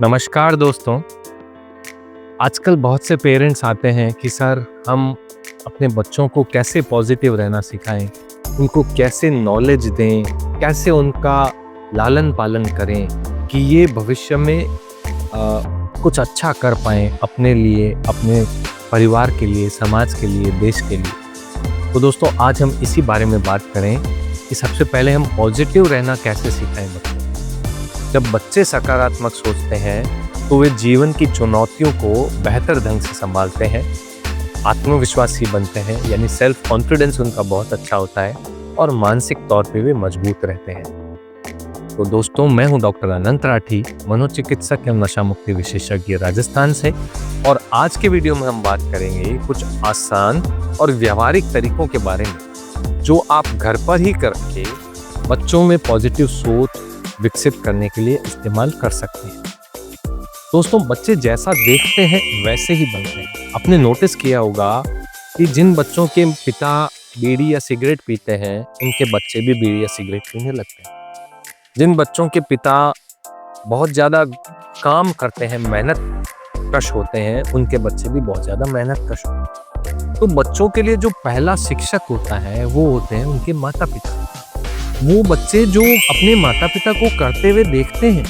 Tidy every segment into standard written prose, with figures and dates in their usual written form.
नमस्कार दोस्तों। आजकल बहुत से पेरेंट्स आते हैं कि सर हम अपने बच्चों को कैसे पॉजिटिव रहना सिखाएं, उनको कैसे नॉलेज दें, कैसे उनका लालन पालन करें कि ये भविष्य में कुछ अच्छा कर पाएं अपने लिए, अपने परिवार के लिए, समाज के लिए, देश के लिए। तो दोस्तों आज हम इसी बारे में बात करें कि सबसे पहले हम पॉजिटिव रहना कैसे सिखाएं बच्चों। जब बच्चे सकारात्मक सोचते हैं तो वे जीवन की चुनौतियों को बेहतर ढंग से संभालते हैं, आत्मविश्वासी बनते हैं, यानी सेल्फ कॉन्फिडेंस उनका बहुत अच्छा होता है और मानसिक तौर पे वे मजबूत रहते हैं। तो दोस्तों मैं हूं डॉक्टर अनंत राठी, मनोचिकित्सक एवं नशा मुक्ति विशेषज्ञ राजस्थान से, और आज के वीडियो में हम बात करेंगे कुछ आसान और व्यवहारिक तरीकों के बारे में जो आप घर पर ही करके बच्चों में पॉजिटिव सोच विकसित करने के लिए इस्तेमाल कर सकते हैं। दोस्तों बच्चे जैसा देखते हैं वैसे ही बनते हैं। आपने नोटिस किया होगा कि जिन बच्चों के पिता बीड़ी या सिगरेट पीते हैं उनके बच्चे भी बीड़ी या सिगरेट पीने लगते हैं। जिन बच्चों के पिता बहुत ज़्यादा काम करते हैं, मेहनत कश होते हैं, उनके बच्चे भी बहुत ज़्यादा मेहनत कश होते हैं। तो बच्चों के लिए जो पहला शिक्षक होता है वो होते हैं उनके माता पिता। वो बच्चे जो अपने माता पिता को करते हुए देखते हैं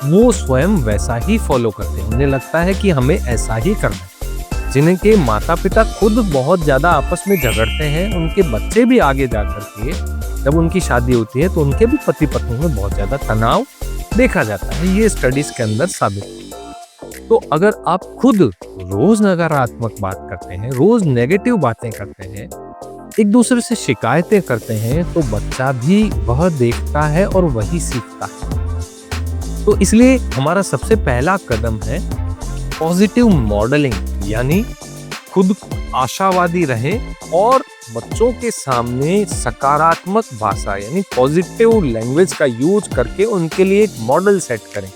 वो स्वयं वैसा ही फॉलो करते हैं। उन्हें लगता है कि हमें ऐसा ही करना है। जिनके माता पिता खुद बहुत ज़्यादा आपस में झगड़ते हैं, उनके बच्चे भी आगे जाकर के जब उनकी शादी होती है तो उनके भी पति पत्नी में बहुत ज़्यादा तनाव देखा जाता है। ये स्टडीज के अंदर साबित है। तो अगर आप खुद रोज नकारात्मक बात करते हैं, रोज नेगेटिव बातें करते हैं, एक दूसरे से शिकायतें करते हैं, तो बच्चा भी वह देखता है और वही सीखता है। तो इसलिए हमारा सबसे पहला कदम है पॉजिटिव मॉडलिंग, यानी खुद आशावादी रहें और बच्चों के सामने सकारात्मक भाषा यानी पॉजिटिव लैंग्वेज का यूज करके उनके लिए एक मॉडल सेट करें।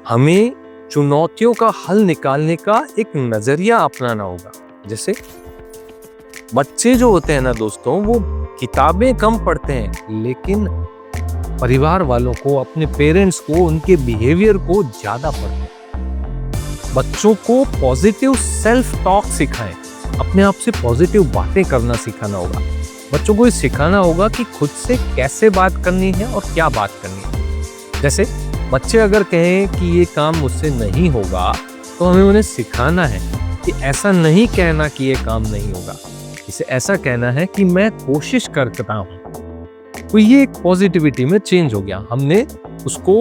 हमें चुनौतियों का हल निकालने का एक नजरिया अपनाना होगा। जैसे बच्चे जो होते हैं ना दोस्तों, वो किताबें कम पढ़ते हैं लेकिन परिवार वालों को, अपने पेरेंट्स को, उनके बिहेवियर को ज्यादा पढ़ते हैं। बच्चों को पॉजिटिव सेल्फ टॉक सिखाएं, अपने आप से पॉजिटिव बातें करना सिखाना होगा। बच्चों को ये सिखाना होगा कि खुद से कैसे बात करनी है और क्या बात करनी है। जैसे बच्चे अगर कहें कि ये काम मुझसे नहीं होगा तो हमें उन्हें सिखाना है कि ऐसा नहीं कहना कि ये काम नहीं होगा, इसे ऐसा कहना है कि मैं कोशिश करता हूँ। तो ये एक पॉजिटिविटी में चेंज हो गया। हमने उसको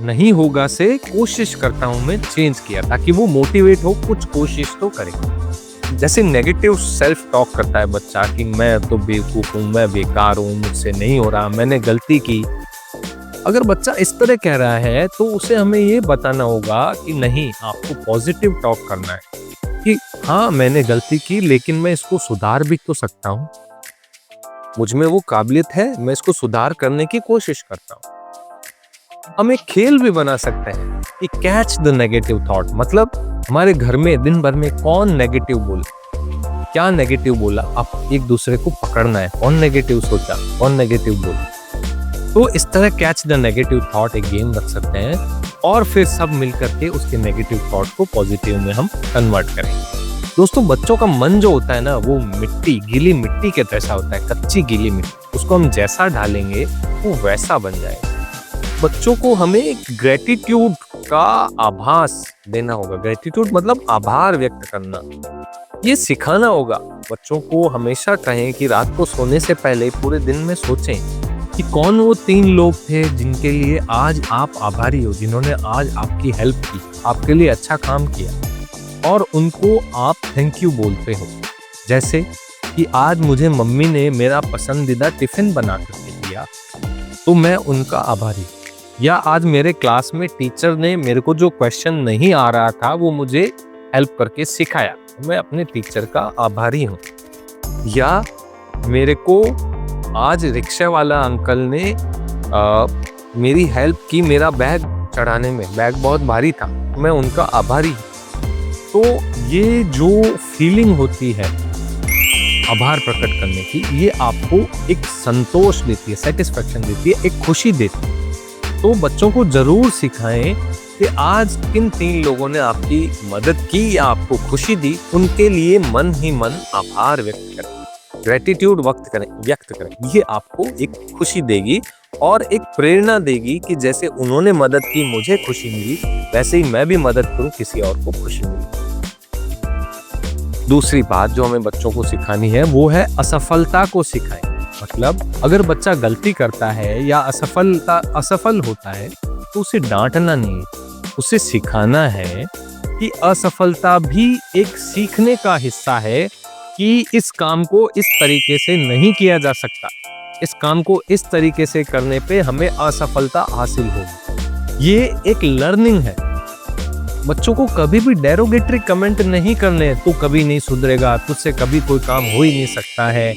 नहीं होगा से कोशिश करता हूँ में चेंज किया ताकि वो मोटिवेट हो, कुछ कोशिश तो करे। जैसे नेगेटिव सेल्फ टॉक करता है बच्चा कि मैं तो बेवकूफ हूँ, मैं बेकार हूँ, मुझसे नहीं हो रहा, मैंने गलती की। अगर बच्चा इस तरह कह रहा है तो उसे हमें ये बताना होगा कि नहीं, आपको पॉजिटिव टॉक करना है कि हाँ मैंने गलती की लेकिन मैं इसको सुधार भी तो सकता हूँ, मुझ में वो काबिलियत है, मैं इसको सुधार करने की कोशिश करता हूँ। हम एक खेल भी बना सकते हैं कि कैच द नेगेटिव थॉट, मतलब हमारे घर में दिन भर में कौन नेगेटिव बोला, क्या नेगेटिव बोला, आप एक दूसरे को पकड़ना है, कौन नेगेटिव सोचा, कौन नेगेटिव बोला। तो इस तरह कैच द नेगेटिव थॉट एक गेम रख सकते हैं और फिर सब मिलकर के उसके नेगेटिव थॉट को पॉजिटिव में हम कन्वर्ट करेंगे। दोस्तों बच्चों का मन जो होता है ना, वो मिट्टी, गीली मिट्टी के जैसा होता है, कच्ची गीली मिट्टी। उसको हम जैसा डालेंगे वो वैसा बन जाएगा। बच्चों को हमें ग्रेटिट्यूड का आभास देना होगा। ग्रेटिट्यूड मतलब आभार व्यक्त करना, ये सिखाना होगा। बच्चों को हमेशा कहें कि रात को सोने से पहले पूरे दिन में सोचें कि कौन वो 3 लोग थे जिनके लिए आज आप आभारी हो, जिन्होंने आज आपकी हेल्प की, आपके लिए अच्छा काम किया, और उनको आप थैंक यू बोलते हो। जैसे कि आज मुझे मम्मी ने मेरा पसंदीदा टिफिन बना करके दिया तो मैं उनका आभारी, या आज मेरे क्लास में टीचर ने मेरे को जो क्वेश्चन नहीं आ रहा था वो मुझे हेल्प करके सिखाया, मैं अपने टीचर का आभारी हूँ। या मेरे को आज रिक्शा वाला अंकल ने मेरी हेल्प की मेरा बैग चढ़ाने में, बैग बहुत भारी था, मैं उनका आभारी। तो ये जो फीलिंग होती है आभार प्रकट करने की, ये आपको एक संतोष देती है, सेटिस्फेक्शन देती है, एक खुशी देती है। तो बच्चों को जरूर सिखाएं कि आज किन 3 लोगों ने आपकी मदद की या आपको खुशी दी, उनके लिए मन ही मन आभार व्यक्त करें, ग्रेटिट्यूड व्यक्त करें। ये आपको एक खुशी देगी और एक प्रेरणा देगी कि जैसे उन्होंने मदद की मुझे खुशी मिली, वैसे ही मैं भी मदद करूं किसी और को खुशी मिली। दूसरी बात जो हमें बच्चों को सिखानी है वो है असफलता को सिखाएं। मतलब अगर बच्चा गलती करता है या असफल होता है तो उसे डांटना नहीं, उसे सिखाना है कि असफलता भी एक सीखने का हिस्सा है कि इस काम को इस तरीके से नहीं किया जा सकता, इस काम को इस तरीके से करने पे हमें असफलता हासिल होगी। ये एक लर्निंग है। बच्चों को कभी भी डेरोगेटरी कमेंट नहीं करने, तू कभी नहीं सुधरेगा, तुझसे कभी कोई काम हो ही नहीं सकता है,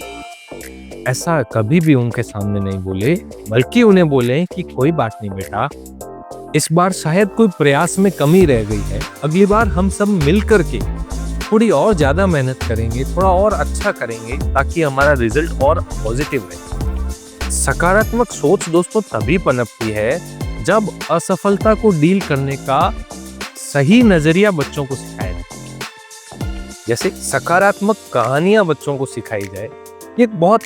ऐसा कभी भी उनके सामने नहीं बोले, बल्कि उन्हें बोले कि कोई बात नहीं बेटा, इस बार शायद कोई प्रयास में कमी रह गई है, अगली बार हम सब मिल करके थोड़ी और ज्यादा मेहनत करेंगे, थोड़ा और अच्छा करेंगे ताकि हमारा रिजल्ट और पॉजिटिव रहे। सकारात्मक सोच दोस्तों तभी पनपती है जब असफलता को डील करने का सही नजरिया बच्चों को सिखाया जाए। जैसे सकारात्मक कहानियां बच्चों को सिखाई जाए, ये बहुत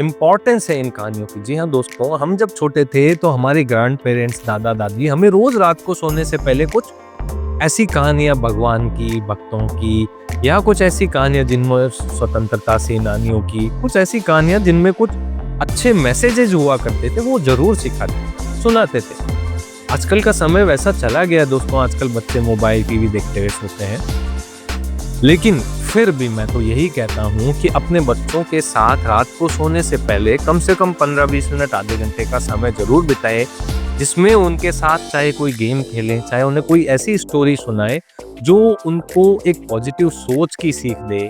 इम्पोर्टेंस है इन कहानियों की। जी हाँ दोस्तों, हम जब छोटे थे तो हमारे ग्रैंड पेरेंट्स, दादा दादी हमें रोज रात को सोने से पहले कुछ ऐसी कहानियां भगवान की, भक्तों की, या कुछ ऐसी कहानियां जिनमें स्वतंत्रता सेनानियों की, कुछ ऐसी कहानियां जिनमें कुछ अच्छे मैसेजेज हुआ करते थे, वो जरूर सिखाते, सुनाते थे। आजकल का समय वैसा चला गया दोस्तों, आजकल बच्चे मोबाइल टीवी देखते हुए सोते हैं। लेकिन फिर भी मैं तो यही कहता हूँ कि अपने बच्चों के साथ रात को सोने से पहले कम से कम 15-20 मिनट, आधे घंटे का समय जरूर बिताएं, जिसमें उनके साथ चाहे कोई गेम खेलें, चाहे उन्हें कोई ऐसी स्टोरी सुनाए जो उनको एक पॉजिटिव सोच की सीख दे,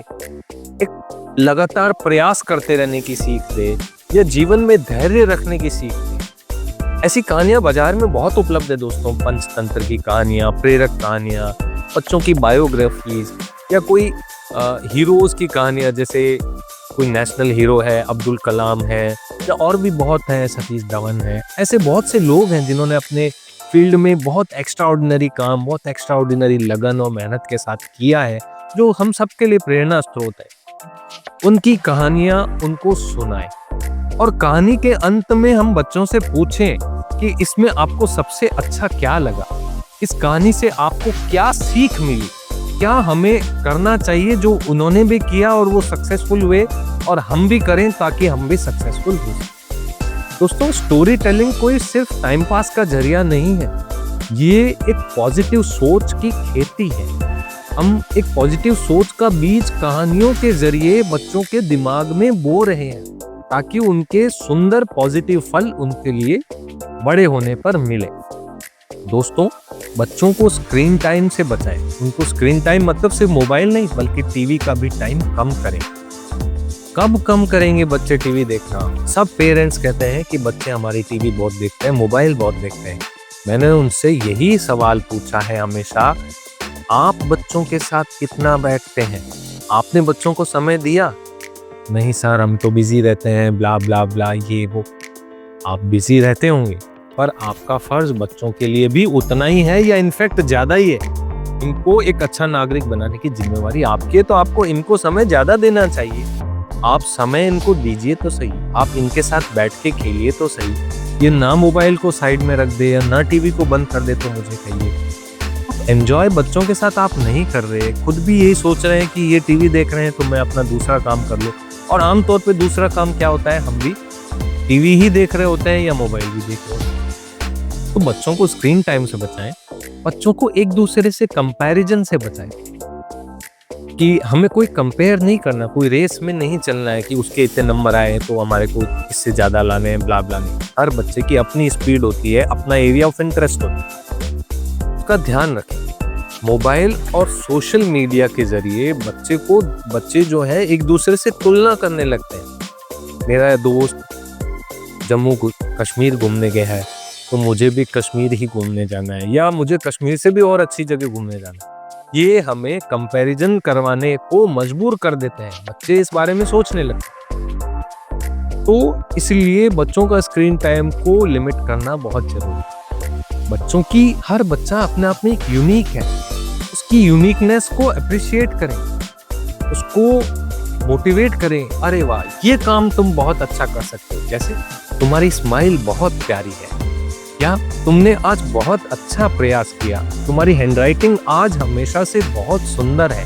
एक लगातार प्रयास करते रहने की सीख दे, या जीवन में धैर्य रखने की सीख दे। ऐसी कहानियां बाजार में बहुत उपलब्ध है दोस्तों, पंचतंत्र की कहानियां, प्रेरक कहानियां, बच्चों की बायोग्राफीज, या कोई हीरोज की कहानियां, जैसे कोई नेशनल हीरो है, अब्दुल कलाम है, या और भी बहुत हैं, सतीश धवन है। ऐसे बहुत से लोग हैं जिन्होंने अपने फील्ड में बहुत एक्स्ट्राऑर्डिनरी काम, बहुत एक्स्ट्राऑर्डिनरी लगन और मेहनत के साथ किया है, जो हम सबके लिए प्रेरणा स्रोत है। उनकी कहानियां उनको सुनाएं और कहानी के अंत में हम बच्चों से पूछें कि इसमें आपको सबसे अच्छा क्या लगा, इस कहानी से आपको क्या सीख मिली, क्या हमें करना चाहिए जो उन्होंने भी किया और वो सक्सेसफुल हुए, और हम भी करें ताकि हम भी सक्सेसफुल हो सकें। दोस्तों, स्टोरी टेलिंग कोई सिर्फ टाइम पास का जरिया नहीं है, ये एक पॉजिटिव सोच की खेती है। हम एक पॉजिटिव सोच का बीज कहानियों के जरिए बच्चों के दिमाग में बो रहे हैं, ताकि उनके सुंदर पॉजिटिव फल उनके लिए बड़े होने पर मिले। दोस्तों, बच्चों को स्क्रीन टाइम से बचाएं। उनको स्क्रीन टाइम मतलब सिर्फ मोबाइल नहीं, बल्कि टीवी का भी टाइम कम करें। कब कम करेंगे बच्चे टीवी देखना? सब पेरेंट्स कहते हैं कि बच्चे हमारी टीवी बहुत देखते हैं, मोबाइल बहुत देखते हैं। मैंने उनसे यही सवाल पूछा है हमेशा, आप बच्चों के साथ कितना बैठते हैं? आपने बच्चों को समय दिया? नहीं सर, हम तो बिजी रहते हैं, ब्ला ब्ला ब्ला, ये वो। आप बिजी रहते होंगे, पर आपका फर्ज बच्चों के लिए भी उतना ही है, या इनफैक्ट ज्यादा ही है। इनको एक अच्छा नागरिक बनाने की जिम्मेवारी आपकी है, तो आपको इनको समय ज्यादा देना चाहिए। आप समय इनको दीजिए तो सही, आप इनके साथ बैठ के खेलिए तो सही। ये ना मोबाइल को साइड में रख दे या ना टीवी को बंद कर दे तो मुझे कहिए। एंजॉय बच्चों के साथ आप नहीं कर रहे, खुद भी यही सोच रहे हैं कि ये टीवी देख रहे हैं तो मैं अपना दूसरा काम कर लूं। और आमतौर पे दूसरा काम क्या होता है, हम भी टीवी ही देख रहे होते हैं या मोबाइल भी देख रहे होते हैं। तो बच्चों को स्क्रीन टाइम से बचाएं, बच्चों को एक दूसरे से कंपैरिजन से बचाएं, कि हमें कोई कंपेयर नहीं करना, कोई रेस में नहीं चलना है कि उसके इतने नंबर आए तो हमारे को इससे ज्यादा लाने हैं, ब्ला ब्ला नहीं। हर बच्चे की अपनी स्पीड होती है, अपना एरिया ऑफ इंटरेस्ट होता है, उसका ध्यान रखें। मोबाइल और सोशल मीडिया के जरिए बच्चे जो है एक दूसरे से तुलना करने लगते हैं। मेरा दोस्त जम्मू कश्मीर घूमने गया है तो मुझे भी कश्मीर ही घूमने जाना है, या मुझे कश्मीर से भी और अच्छी जगह घूमने जाना है। ये हमें कंपैरिजन करवाने को मजबूर कर देते हैं, बच्चे इस बारे में सोचने लगते हैं। तो इसलिए बच्चों का स्क्रीन टाइम को लिमिट करना बहुत जरूरी है। बच्चों की हर बच्चा अपने आप में एक यूनिक है, उसकी यूनिकनेस को अप्रिशिएट करें, उसको मोटिवेट करें। अरे वाह, ये काम तुम बहुत अच्छा कर सकते हो, जैसे तुम्हारी स्माइल बहुत प्यारी है, या तुमने आज बहुत अच्छा प्रयास किया, तुम्हारी हैंडराइटिंग आज हमेशा से बहुत सुंदर है।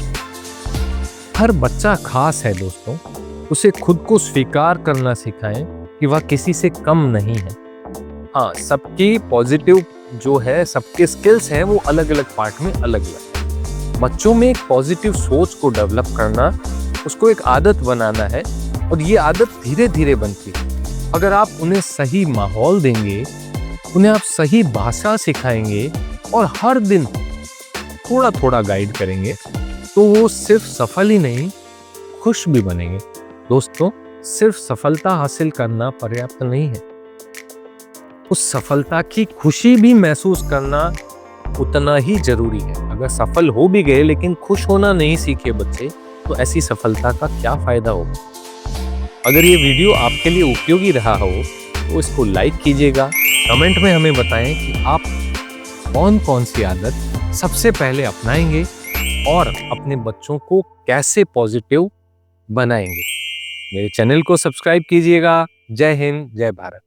हर बच्चा खास है दोस्तों, उसे खुद को स्वीकार करना सिखाएं कि वह किसी से कम नहीं है। हाँ, सबकी पॉजिटिव जो है, सबके स्किल्स हैं वो अलग अलग पार्ट में अलग अलग। बच्चों में एक पॉजिटिव सोच को डेवलप करना, उसको एक आदत बनाना है, और ये आदत धीरे धीरे बनती है। अगर आप उन्हें सही माहौल देंगे, उन्हें आप सही भाषा सिखाएंगे और हर दिन थोड़ा थोड़ा गाइड करेंगे, तो वो सिर्फ सफल ही नहीं, खुश भी बनेंगे। दोस्तों, सिर्फ सफलता हासिल करना पर्याप्त नहीं है, उस सफलता की खुशी भी महसूस करना उतना ही जरूरी है। अगर सफल हो भी गए लेकिन खुश होना नहीं सीखे बच्चे, तो ऐसी सफलता का क्या फायदा होगा। अगर ये वीडियो आपके लिए उपयोगी रहा हो तो इसको लाइक कीजिएगा, कमेंट में हमें बताएं कि आप कौन कौन सी आदत सबसे पहले अपनाएंगे और अपने बच्चों को कैसे पॉजिटिव बनाएंगे। मेरे चैनल को सब्सक्राइब कीजिएगा। जय हिंद, जय भारत।